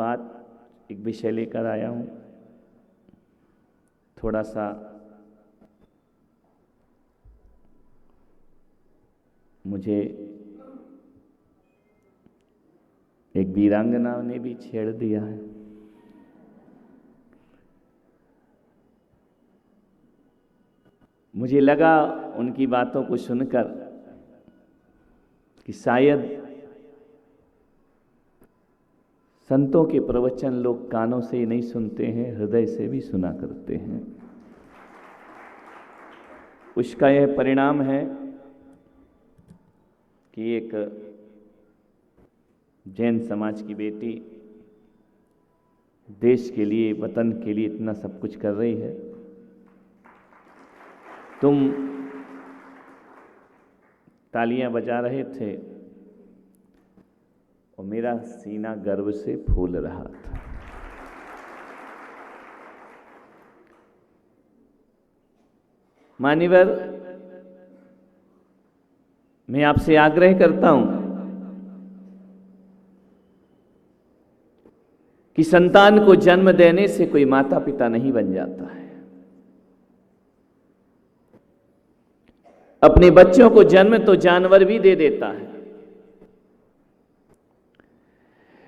एक विषय लेकर आया हूँ। थोड़ा सा मुझे एक वीरांगना ने भी छेड़ दिया है। मुझे लगा उनकी बातों को सुनकर कि शायद संतों के प्रवचन लोग कानों से ही नहीं सुनते हैं, हृदय से भी सुना करते हैं। उसका यह परिणाम है कि एक जैन समाज की बेटी देश के लिए, वतन के लिए इतना सब कुछ कर रही है। तुम तालियां बजा रहे थे और मेरा सीना गर्व से फूल रहा था। मान्यवर, मैं आपसे आग्रह करता हूं कि संतान को जन्म देने से कोई माता पिता नहीं बन जाता है। अपने बच्चों को जन्म तो जानवर भी दे देता है,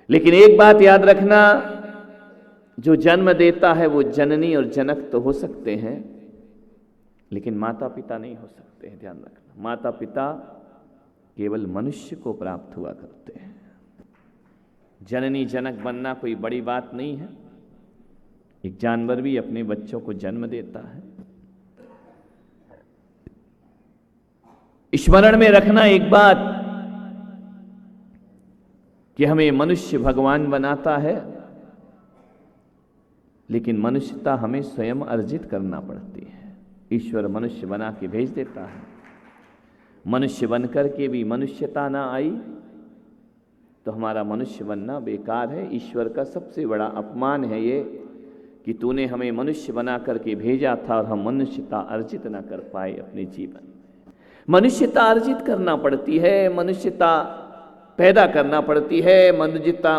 लेकिन एक बात याद रखना, जो जन्म देता है वो जननी और जनक तो हो सकते हैं, लेकिन माता पिता नहीं हो सकते हैं। ध्यान रखना, माता पिता केवल मनुष्य को प्राप्त हुआ करते हैं। जननी जनक बनना कोई बड़ी बात नहीं है। एक जानवर भी अपने बच्चों को जन्म देता है। स्मरण में रखना एक बात कि हमें मनुष्य भगवान बनाता है, लेकिन मनुष्यता हमें स्वयं अर्जित करना पड़ती है। ईश्वर मनुष्य बना के भेज देता है। मनुष्य बनकर के भी मनुष्यता ना आई तो हमारा मनुष्य बनना बेकार है। ईश्वर का सबसे बड़ा अपमान है ये कि तूने हमें मनुष्य बना करके भेजा था और हम मनुष्यता अर्जित ना कर पाए अपने जीवन में। मनुष्यता अर्जित करना पड़ती है, मनुष्यता पैदा करना पड़ती है।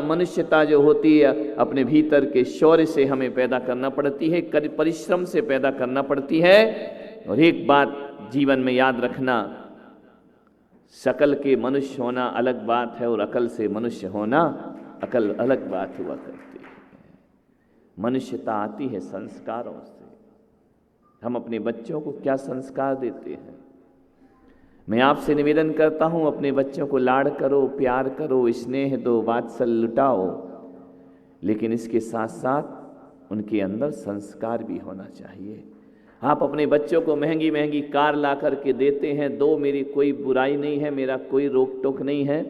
मनुष्यता जो होती है अपने भीतर के शौर्य से हमें पैदा करना पड़ती है, परिश्रम से पैदा करना पड़ती है। और एक बात जीवन में याद रखना, शकल के मनुष्य होना अलग बात है और अकल से मनुष्य होना अकल अलग बात हुआ करती है। मनुष्यता आती है संस्कारों से। हम अपने बच्चों को क्या संस्कार देते हैं? मैं आपसे निवेदन करता हूं, अपने बच्चों को लाड़ करो, प्यार करो, स्नेह दो, वात्सल्य लुटाओ, लेकिन इसके साथ साथ उनके अंदर संस्कार भी होना चाहिए। आप अपने बच्चों को महंगी महंगी कार ला करके देते हैं, दो, मेरी कोई बुराई नहीं है, मेरा कोई रोक टोक नहीं है,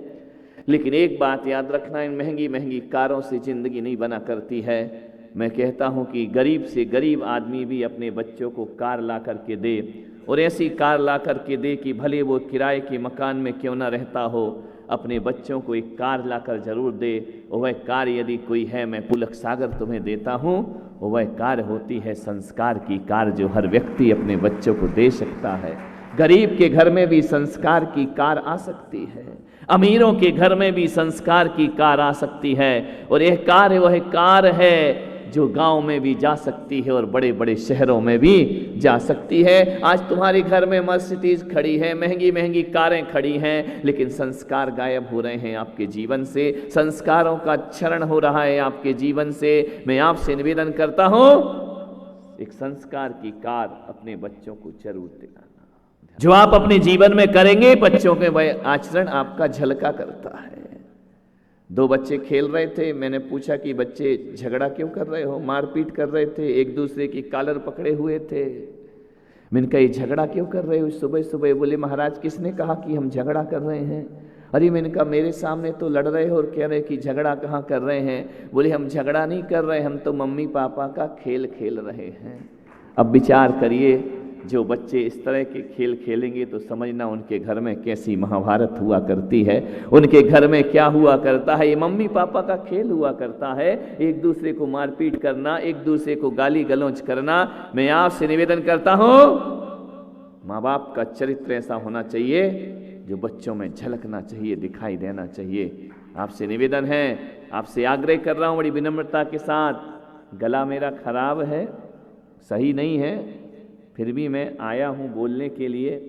लेकिन एक बात याद रखना, इन महंगी महंगी कारों से जिंदगी नहीं बना करती है। मैं कहता हूं कि गरीब से गरीब आदमी भी अपने बच्चों को कार ला करके दे, और ऐसी कार ला करके दे कि भले वो किराए के मकान में क्यों ना रहता हो, अपने बच्चों को एक कार लाकर जरूर दे। और वह कार यदि कोई है, मैं पुलक सागर तुम्हें देता हूँ, और वह कार होती है संस्कार की कार, जो हर व्यक्ति अपने बच्चों को दे सकता है। गरीब के घर में भी संस्कार की कार आ सकती है, अमीरों के घर में भी संस्कार की कार आ सकती है, और यह कार वह कार है जो गांव में भी जा सकती है और बड़े बड़े शहरों में भी जा सकती है। आज तुम्हारे घर में मर्सिडीज खड़ी है, महंगी महंगी कारें खड़ी हैं, लेकिन संस्कार गायब हो रहे हैं आपके जीवन से, संस्कारों का क्षरण हो रहा है आपके जीवन से। मैं आपसे निवेदन करता हूं, एक संस्कार की कार अपने बच्चों को जरूर दिलाना। जो आप अपने जीवन में करेंगे, बच्चों के वह आचरण आपका झलका करता है। दो बच्चे खेल रहे थे, मैंने पूछा कि बच्चे झगड़ा क्यों कर रहे हो, मारपीट कर रहे थे, एक दूसरे की कॉलर पकड़े हुए थे। मैंने कहा ये झगड़ा क्यों कर रहे हो सुबह सुबह? बोले महाराज किसने कहा कि हम झगड़ा कर रहे हैं? अरे मैंने कहा मेरे सामने तो लड़ रहे हो और कह रहे कि झगड़ा कहाँ कर रहे हैं। बोले हम झगड़ा नहीं कर रहे, हम तो मम्मी पापा का खेल खेल रहे हैं। अब विचार करिए, जो बच्चे इस तरह के खेल खेलेंगे तो समझना उनके घर में कैसी महाभारत हुआ करती है, उनके घर में क्या हुआ करता है। ये मम्मी पापा का खेल हुआ करता है, एक दूसरे को मारपीट करना, एक दूसरे को गाली गलौज करना। मैं आपसे निवेदन करता हूं, माँ बाप का चरित्र ऐसा होना चाहिए जो बच्चों में झलकना चाहिए, दिखाई देना चाहिए। आपसे निवेदन है, आपसे आग्रह कर रहा हूं बड़ी विनम्रता के साथ, गला मेरा खराब है, सही नहीं है, फिर भी मैं आया हूं बोलने के लिए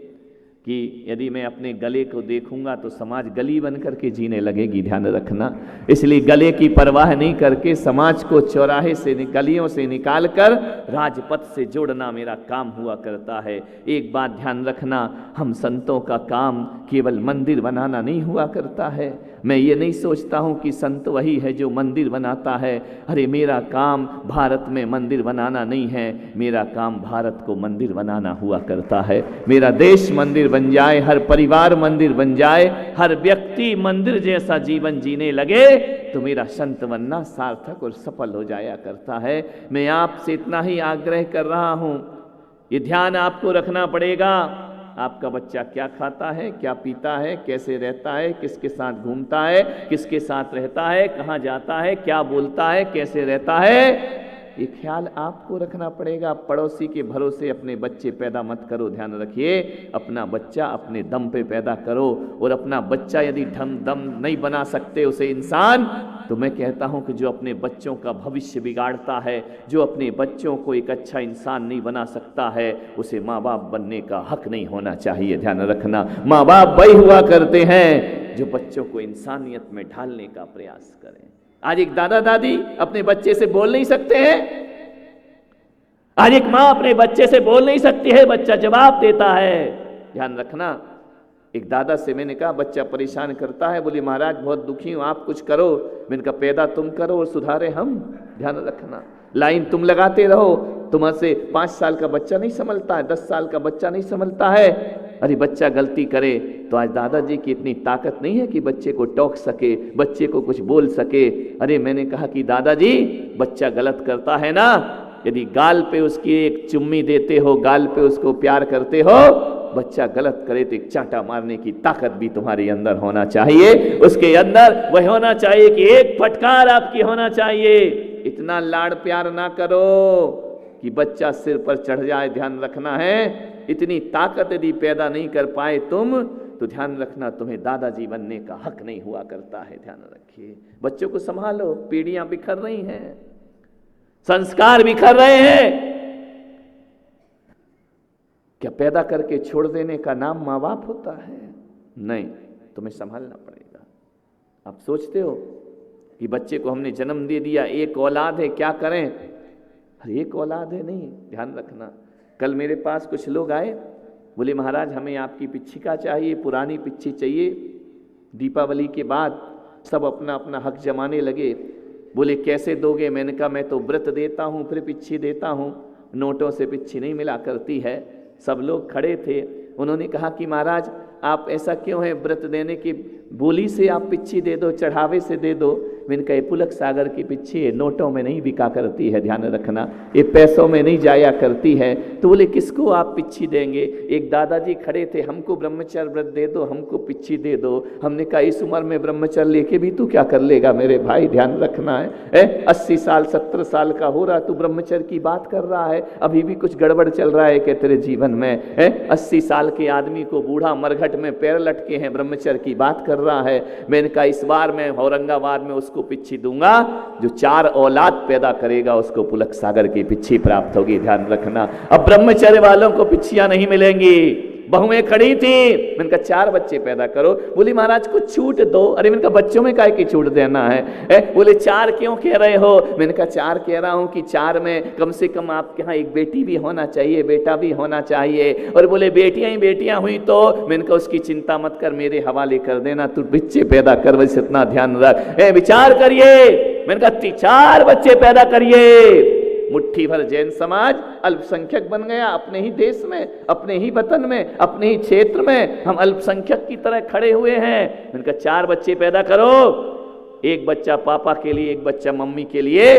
कि यदि मैं अपने गले को देखूंगा तो समाज गली बन करके जीने लगेगी, ध्यान रखना। इसलिए गले की परवाह नहीं करके समाज को चौराहे से गलियों से निकाल कर राजपथ से जोड़ना मेरा काम हुआ करता है। एक बात ध्यान रखना, हम संतों का काम केवल मंदिर बनाना नहीं हुआ करता है। मैं ये नहीं सोचता हूँ कि संत वही है जो मंदिर बनाता है। अरे मेरा काम भारत में मंदिर बनाना नहीं है, मेरा काम भारत को मंदिर बनाना हुआ करता है। मेरा देश मंदिर बन जाए, हर परिवार मंदिर बन जाए, हर व्यक्ति मंदिर जैसा जीवन जीने लगे तो मेरा संत बनना सार्थक और सफल हो जाया करता है। मैं आपसे इतना ही आग्रह कर रहा हूं, ये ध्यान आपको रखना पड़ेगा। आपका बच्चा क्या खाता है, क्या पीता है, कैसे रहता है, किसके साथ घूमता है, किसके साथ रहता है, कहाँ जाता है, क्या बोलता है, कैसे रहता है, ये ख्याल आपको रखना पड़ेगा। पड़ोसी के भरोसे अपने बच्चे पैदा मत करो, ध्यान रखिए। अपना बच्चा अपने दम पे पैदा करो, और अपना बच्चा यदि दम नहीं बना सकते उसे इंसान, तो मैं कहता हूं कि जो अपने बच्चों का भविष्य बिगाड़ता है, जो अपने बच्चों को एक अच्छा इंसान नहीं बना सकता है, उसे माँ बाप बनने का हक नहीं होना चाहिए। ध्यान रखना, माँ बाप वही हुआ करते हैं जो बच्चों को इंसानियत में ढालने का प्रयास करें। आज एक दादा दादी अपने बच्चे से बोल नहीं सकते हैं, आज एक माँ अपने बच्चे से बोल नहीं सकती है, बच्चा जवाब देता है। ध्यान रखना, एक दादा से मैंने कहा बच्चा परेशान करता है, बोली महाराज बहुत दुखी हूं, आप कुछ करो। मैंने कहा पैदा तुम करो और सुधारे हम। ध्यान रखना, लाइन तुम लगाते रहो, तुमसे 5 साल का बच्चा नहीं संभलता है, 10 साल का बच्चा नहीं संभलता है। अरे बच्चा गलती करे तो आज दादाजी की इतनी ताकत नहीं है कि बच्चे को टोक सके, बच्चे को कुछ बोल सके। अरे मैंने कहा कि दादाजी बच्चा गलत करता है ना, यदि गाल पे उसकी एक चुम्मी देते हो, गाल पे उसको प्यार करते हो, बच्चा गलत करे तो एक चांटा मारने की ताकत भी तुम्हारे अंदर होना चाहिए। उसके अंदर वह होना चाहिए कि एक फटकार आपकी होना चाहिए। इतना लाड़ प्यार ना करो कि बच्चा सिर पर चढ़ जाए। ध्यान रखना है, इतनी ताकत यदि पैदा नहीं कर पाए तुम, तो ध्यान रखना तुम्हें दादाजी बनने का हक नहीं हुआ करता है। ध्यान रखिए, बच्चों को संभालो, पीढ़ियां बिखर रही हैं, संस्कार बिखर रहे हैं। क्या पैदा करके छोड़ देने का नाम माँ बाप होता है? नहीं, तुम्हें संभालना पड़ेगा। आप सोचते हो कि बच्चे को हमने जन्म दे दिया, एक औलाद है, क्या करें? अरे एक औलाद है नहीं, ध्यान रखना। कल मेरे पास कुछ लोग आए, बोले महाराज हमें आपकी पिच्छिका चाहिए, पुरानी पिच्छी चाहिए। दीपावली के बाद सब अपना अपना हक जमाने लगे। बोले कैसे दोगे? मैंने कहा मैं तो व्रत देता हूँ, फिर पिच्छी देता हूँ, नोटों से पिच्छी नहीं मिला करती है। सब लोग खड़े थे, उन्होंने कहा कि महाराज आप ऐसा क्यों है, व्रत देने की बोली से आप पिच्छी दे दो, चढ़ावे से दे दो। मैंने कहा पुलक सागर की पिच्छी है, नोटों में नहीं बिका करती है, ध्यान रखना, ये पैसों में नहीं जाया करती है। तो बोले किसको आप पिच्छी देंगे? एक दादाजी खड़े थे, हमको ब्रह्मचर्य व्रत दे दो, हमको पिच्छी दे दो। हमने कहा इस उम्र में ब्रह्मचर्य लेके भी तू क्या कर लेगा मेरे भाई? ध्यान रखना है 80 साल 70 साल का हो रहा, तू ब्रह्मचर्य की बात कर रहा है, अभी भी कुछ गड़बड़ चल रहा है क्या तेरे जीवन में? 80 साल के आदमी को बूढ़ा मरघट में पैर लटके हैं, ब्रह्मचर्य की बात कर रहा है। मैंने कहा इस बार मैं औरंगाबाद में उसको पिच्छी दूंगा, जो 4 औलाद पैदा करेगा उसको पुलक सागर की पिच्छी प्राप्त होगी। ध्यान रखना, अब ब्रह्मचर्य वालों को पिच्छियां नहीं मिलेंगी। बहुएं खड़ी थी, मैंने कहा 4 बच्चे पैदा करो। बोली महाराज कुछ छूट दो। अरे मैंने कहा बच्चों में काय की छूट देना है? बोले 4 क्यों कह रहे हो? मैंने कहा 4 कह रहा हूं कि 4 में कम से कम आपके यहाँ एक बेटी भी होना चाहिए, बेटा भी होना चाहिए। और बोले बेटियां ही बेटियां हुई तो? मैंने कहा उसकी चिंता मत कर, मेरे हवाले कर देना, तू बच्चे पैदा कर, बस इतना ध्यान रख। विचार करिए, मैंने कहा 4 बच्चे पैदा करिए। मुट्ठी भर जैन समाज अल्पसंख्यक बन गया अपने ही देश में, अपने ही वतन में, अपने ही क्षेत्र में हम अल्पसंख्यक की तरह खड़े हुए हैं। उनका 4 बच्चे पैदा करो, एक बच्चा पापा के लिए, एक बच्चा मम्मी के लिए,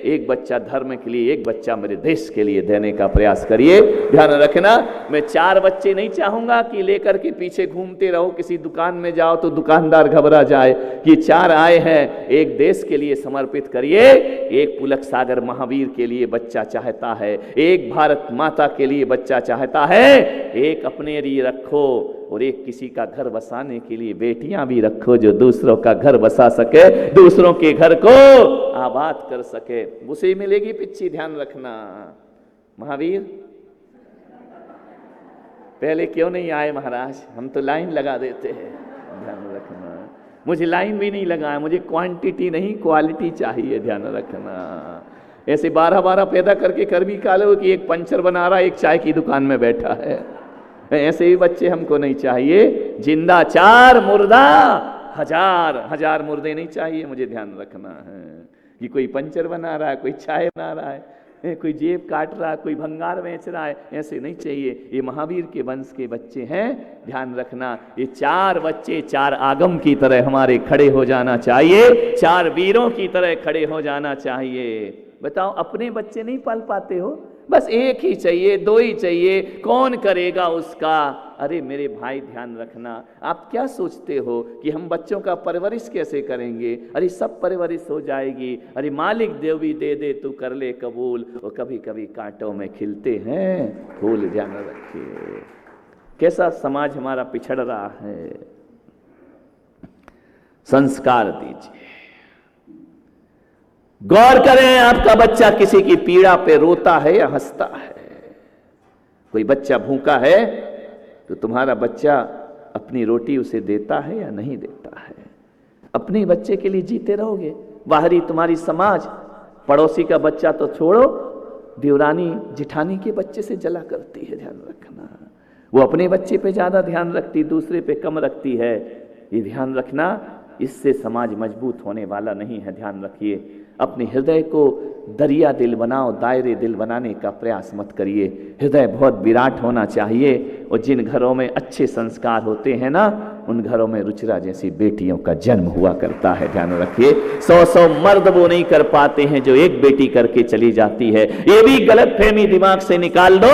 एक बच्चा धर्म के लिए, एक बच्चा मेरे देश के लिए देने का प्रयास करिए। ध्यान रखना, मैं 4 बच्चे नहीं चाहूंगा कि लेकर के पीछे घूमते रहो, किसी दुकान में जाओ तो दुकानदार घबरा जाए कि 4 आए हैं। एक देश के लिए समर्पित करिए, एक पुलक सागर महावीर के लिए बच्चा चाहता है, एक भारत माता के लिए बच्चा चाहता है, एक अपने लिए रखो। और एक किसी का घर बसाने के लिए बेटियां भी रखो जो दूसरों का घर बसा सके, दूसरों के घर को आबाद कर सके। उसे मिलेगी पिच्ची, ध्यान रखना। महावीर पहले क्यों नहीं आए महाराज? हम तो लाइन लगा देते हैं, ध्यान रखना। मुझे लाइन भी नहीं लगाए, मुझे क्वांटिटी नहीं क्वालिटी चाहिए, ध्यान रखना। ऐसे 12-12 पैदा करके कर भी खा लो कि एक पंचर बना रहा, एक चाय की दुकान में बैठा है। ऐसे ही बच्चे हमको नहीं चाहिए। जिंदा 4, मुर्दा 1000 मुर्दे नहीं चाहिए, मुझे ध्यान रखना है कि कोई पंचर बना रहा है, कोई चाय बना रहा है, कोई जेब काट रहा है, कोई भंगार बेच रहा है, ऐसे नहीं चाहिए। ये महावीर के वंश के बच्चे हैं, ध्यान रखना। ये 4 बच्चे 4 आगम की तरह हमारे खड़े हो जाना चाहिए, 4 वीरों की तरह खड़े हो जाना चाहिए। बताओ, अपने बच्चे नहीं पाल पाते हो? बस एक ही चाहिए, 2 ही चाहिए, कौन करेगा उसका? अरे मेरे भाई ध्यान रखना, आप क्या सोचते हो कि हम बच्चों का परवरिश कैसे करेंगे? अरे सब परवरिश हो जाएगी। अरे मालिक देवी दे दे तू कर ले कबूल, और कभी कभी कांटों में खिलते हैं फूल, ध्यान रखिए। कैसा समाज हमारा पिछड़ रहा है। संस्कार दीजिए, गौर करें आपका बच्चा किसी की पीड़ा पे रोता है या हंसता है। कोई बच्चा भूखा है तो तुम्हारा बच्चा अपनी रोटी उसे देता है या नहीं देता है? अपने बच्चे के लिए जीते रहोगे, बाहरी तुम्हारी समाज, पड़ोसी का बच्चा तो छोड़ो, देवरानी जिठानी के बच्चे से जला करती है, ध्यान रखना। वो अपने बच्चे पे ज्यादा ध्यान रखती, दूसरे पे कम रखती है। ये ध्यान रखना, इससे समाज मजबूत होने वाला नहीं है, ध्यान रखिए। अपने हृदय को दरिया दिल बनाओ, दायरे दिल बनाने का प्रयास मत करिए। हृदय बहुत विराट होना चाहिए, और जिन घरों में अच्छे संस्कार होते हैं ना, उन घरों में रुचिरा जैसी बेटियों का जन्म हुआ करता है, ध्यान रखिए। 100 मर्द वो नहीं कर पाते हैं जो एक बेटी करके चली जाती है। ये भी गलतफहमी दिमाग से निकाल दो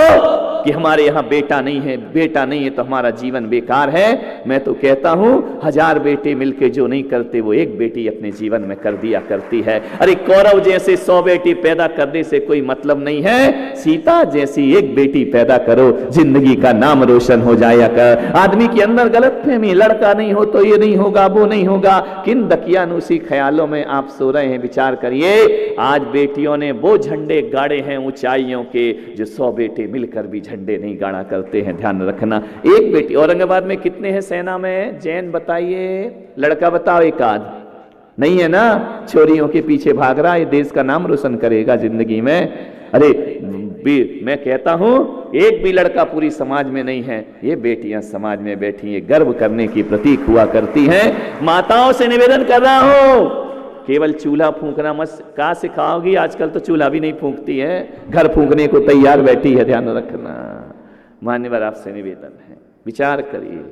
कि हमारे यहाँ बेटा नहीं है, बेटा नहीं है तो हमारा जीवन बेकार है। मैं तो कहता हूं 1000 बेटे मिलके जो नहीं करते, वो एक बेटी अपने जीवन में कर दिया करती है। अरे कौरव जैसे 100 बेटी पैदा करने से कोई मतलब नहीं है, सीता जैसी एक बेटी पैदा करो, जिंदगी का नाम रोशन हो जाया कर। आदमी के अंदर गलतफहमी, लड़का नहीं हो तो ये नहीं होगा, वो नहीं होगा, किन दकियानुसी ख्यालों में आप सो रहे हैं? विचार करिए। आज बेटियों ने वो झंडे गाड़े हैं ऊंचाइयों के, जो 100 बेटे मिलकर भी झंडे नहीं गाड़ा करते हैं, ध्यान रखना। एक बेटी, औरंगाबाद में कितने हैं सेना में? जैन बताइए, लड़का बताओ, एक आध नहीं है ना? छोरियों के पीछे भाग रहा है, ये देश का नाम रोशन करेगा जिंदगी में? अरे मैं कहता हूं एक भी लड़का पूरी समाज में नहीं है, ये बेटियां समाज में बैठी हैं, गर्व करने की प्रतीक हुआ करती हैं। माताओं से निवेदन कर रहा हूं, केवल चूल्हा फूंकना मत कहाँ सिखाओगी? आजकल तो चूल्हा भी नहीं फूंकती है, घर फूंकने को तैयार बैठी है, ध्यान रखना। मान्यवर आपसे निवेदन है, विचार करिए।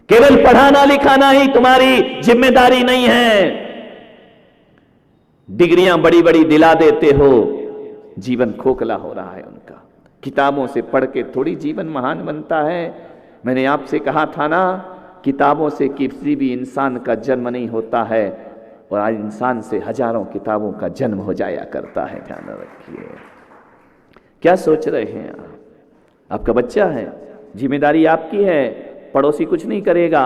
केवल पढ़ाना लिखाना ही तुम्हारी जिम्मेदारी नहीं है। डिग्रियां बड़ी बड़ी दिला देते हो, जीवन खोखला हो रहा है उनका। किताबों से पढ़ के थोड़ी जीवन महान बनता है। मैंने आपसे कहा था ना, किताबों से किसी भी इंसान का जन्म नहीं होता है, और आज इंसान से हजारों किताबों का जन्म हो जाया करता है, ध्यान रखिए। क्या सोच रहे हैं आप? आपका बच्चा है, जिम्मेदारी आपकी है। पड़ोसी कुछ नहीं करेगा,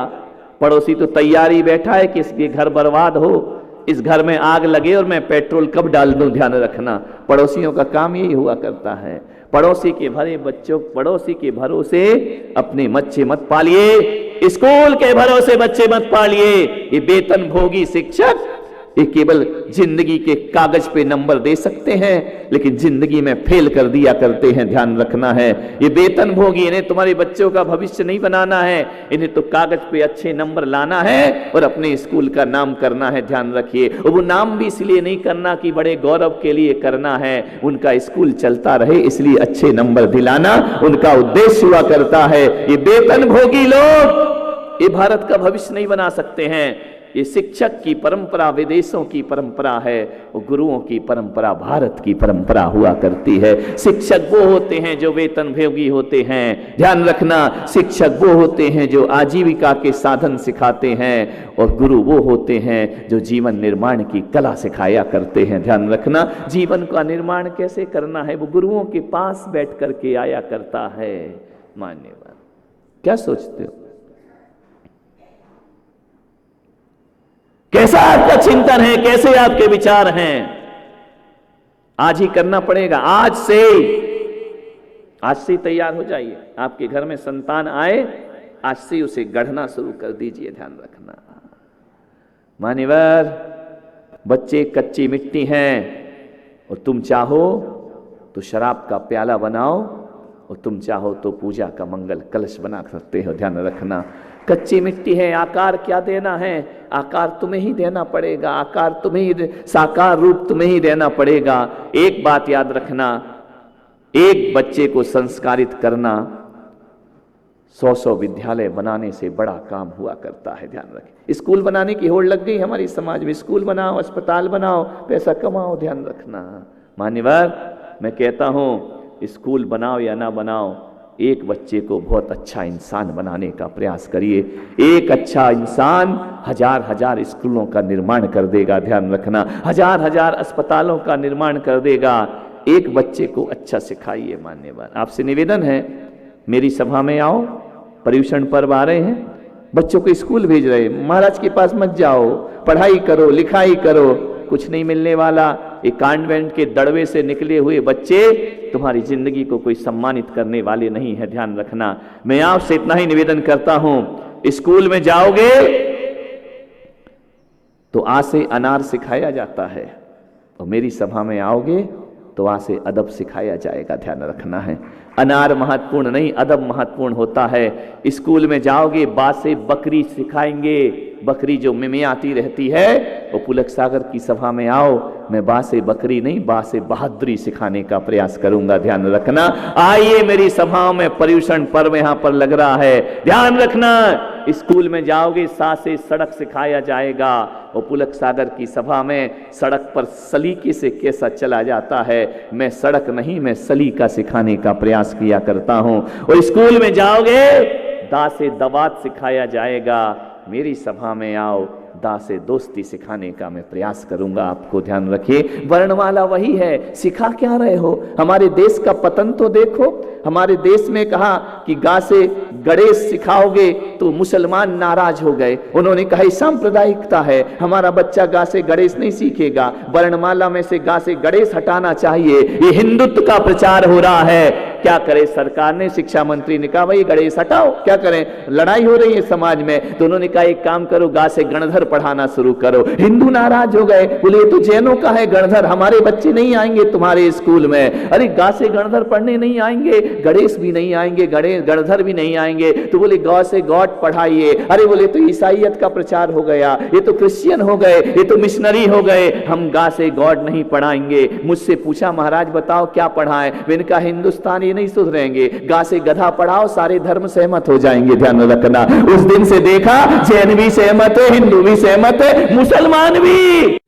पड़ोसी तो तैयारी बैठा है कि इसके घर बर्बाद हो, इस घर में आग लगे और मैं पेट्रोल कब डाल दूं, ध्यान रखना। पड़ोसियों का काम यही हुआ करता है। पड़ोसी के भरे बच्चों, पड़ोसी के भरोसे अपने बच्चे मत पालिए, स्कूल के भरोसे बच्चे मत पालिए। ये वेतन भोगी शिक्षक ये केवल जिंदगी के कागज पे नंबर दे सकते हैं, लेकिन जिंदगी में फेल कर दिया करते हैं, ध्यान रखना है। ये वेतन भोगी, इन्हें तुम्हारे बच्चों का भविष्य नहीं बनाना है, इन्हें तो कागज पे अच्छे नंबर लाना है और अपने स्कूल का नाम करना है, ध्यान रखिए। और वो नाम भी इसलिए नहीं करना कि बड़े गौरव के लिए करना है, उनका स्कूल चलता रहे इसलिए अच्छे नंबर दिलाना उनका उद्देश्य हुआ करता है। ये वेतन भोगी लोग ये भारत का भविष्य नहीं बना सकते हैं। ये शिक्षक की परंपरा विदेशों की परंपरा है, और गुरुओं की परंपरा भारत की परंपरा हुआ करती है। शिक्षक वो होते हैं जो वेतन भोगी होते हैं, ध्यान रखना। शिक्षक वो होते हैं जो आजीविका के साधन सिखाते हैं, और गुरु वो होते हैं जो जीवन निर्माण की कला सिखाया करते हैं, ध्यान रखना। जीवन का निर्माण कैसे करना है वो गुरुओं के पास बैठ करके आया करता है। मान्यवर क्या सोचते हो? कैसा आपका चिंतन है, कैसे आपके विचार हैं? आज ही करना पड़ेगा, आज से ही तैयार हो जाइए। आपके घर में संतान आए, आज से उसे गढ़ना शुरू कर दीजिए। ध्यान रखना मान्यवर, बच्चे कच्ची मिट्टी हैं और तुम चाहो तो शराब का प्याला बनाओ और तुम चाहो तो पूजा का मंगल कलश बना सकते हो। ध्यान रखना, कच्ची मिट्टी है, आकार क्या देना है? आकार तुम्हें ही देना पड़ेगा, आकार तुम्हें ही, साकार रूप तुम्हें ही देना पड़ेगा। एक बात याद रखना, एक बच्चे को संस्कारित करना 100 विद्यालय बनाने से बड़ा काम हुआ करता है। ध्यान रखें, स्कूल बनाने की होड़ लग गई हमारी समाज में, स्कूल बनाओ, अस्पताल बनाओ, पैसा कमाओ। ध्यान रखना मान्यवर, मैं कहता हूं स्कूल बनाओ या ना बनाओ, एक बच्चे को बहुत अच्छा इंसान बनाने का प्रयास करिए। एक अच्छा इंसान हजार स्कूलों का निर्माण कर देगा। ध्यान रखना, हजार अस्पतालों का निर्माण कर देगा। एक बच्चे को अच्छा सिखाइए। मान्यवर, आपसे निवेदन है, मेरी सभा में आओ, पर्युषण पर्व आ रहे हैं, बच्चों को स्कूल भेज रहे, महाराज के पास मत जाओ, पढ़ाई करो, लिखाई करो, कुछ नहीं मिलने वाला। एक कॉन्वेंट के दड़वे से निकले हुए बच्चे तुम्हारी जिंदगी को कोई सम्मानित करने वाले नहीं है। ध्यान रखना, मैं आपसे इतना ही निवेदन करता हूं, स्कूल में जाओगे तो आ से अनार सिखाया जाता है और मेरी सभा में आओगे तो वहां से अदब सिखाया जाएगा। ध्यान रखना है, अनार महत्वपूर्ण नहीं, अदब महत्वपूर्ण होता है। स्कूल में जाओगे, बा से बकरी सिखाएंगे, बकरी जो मिमियाती रहती है। वो पुलक सागर की सभा में आओ, मैं बा से बकरी नहीं, बा से बहादुरी सिखाने का प्रयास करूंगा। ध्यान रखना, आइए मेरी सभाओं में, पर्युषण पर्व यहां पर लग रहा है। ध्यान रखना, स्कूल में जाओगे, सा से सड़क सिखाया जाएगा और पुलक सागर की सभा में सड़क पर सलीके से कैसा चला जाता है, मैं सड़क नहीं, मैं सलीका सिखाने का प्रयास किया करता हूं। और स्कूल में जाओगे, दा से दवात सिखाया जाएगा, मेरी सभा में आओ, दा से दोस्ती सिखाने का मैं प्रयास करूंगा आपको। ध्यान रखिए, वर्णमाला वही है, सिखा क्या रहे हो? हमारे देश का पतन तो देखो। हमारे देश में कहा कि गा से गणेश सिखाओगे तो मुसलमान नाराज हो गए, उन्होंने कहा सांप्रदायिकता है, हमारा बच्चा गा से गणेश नहीं सीखेगा, वर्णमाला में से गा से गणेश हटाना चाहिए, ये हिंदुत्व का प्रचार हो रहा है। क्या करे सरकार ने, शिक्षा मंत्री ने कहा भाई गणेश हटाओ, क्या करें, लड़ाई हो रही है समाज में, तो उन्होंने कहा एक काम करो, गा से गणधर पढ़ाना शुरू करो। हिंदू नाराज हो गए, बोले ये तो जैनों का है गणधर, हमारे बच्चे नहीं आएंगे तुम्हारे स्कूल में। अरे गा से गणधर पढ़ने नहीं आएंगे, गणेश भी नहीं आएंगे, गणधर भी नहीं आएंगे, तो बोले गौ से गॉड पढ़ाइए। अरे बोले तो ईसाईयत का प्रचार हो गया, ये तो क्रिश्चियन हो गए, ये तो मिशनरी हो गए, हम गा से गॉड नहीं पढ़ाएंगे। मुझसे पूछा महाराज बताओ क्या पढ़ाएं, मैंने कहा हिंदुस्तान ये नहीं सुधरेंगे, गा से गधा पढ़ाओ, सारे धर्म सहमत हो जाएंगे। ध्यान रखना, उस दिन से देखा जैन भी सहमत है, हिंदू भी सहमत है, मुसलमान भी।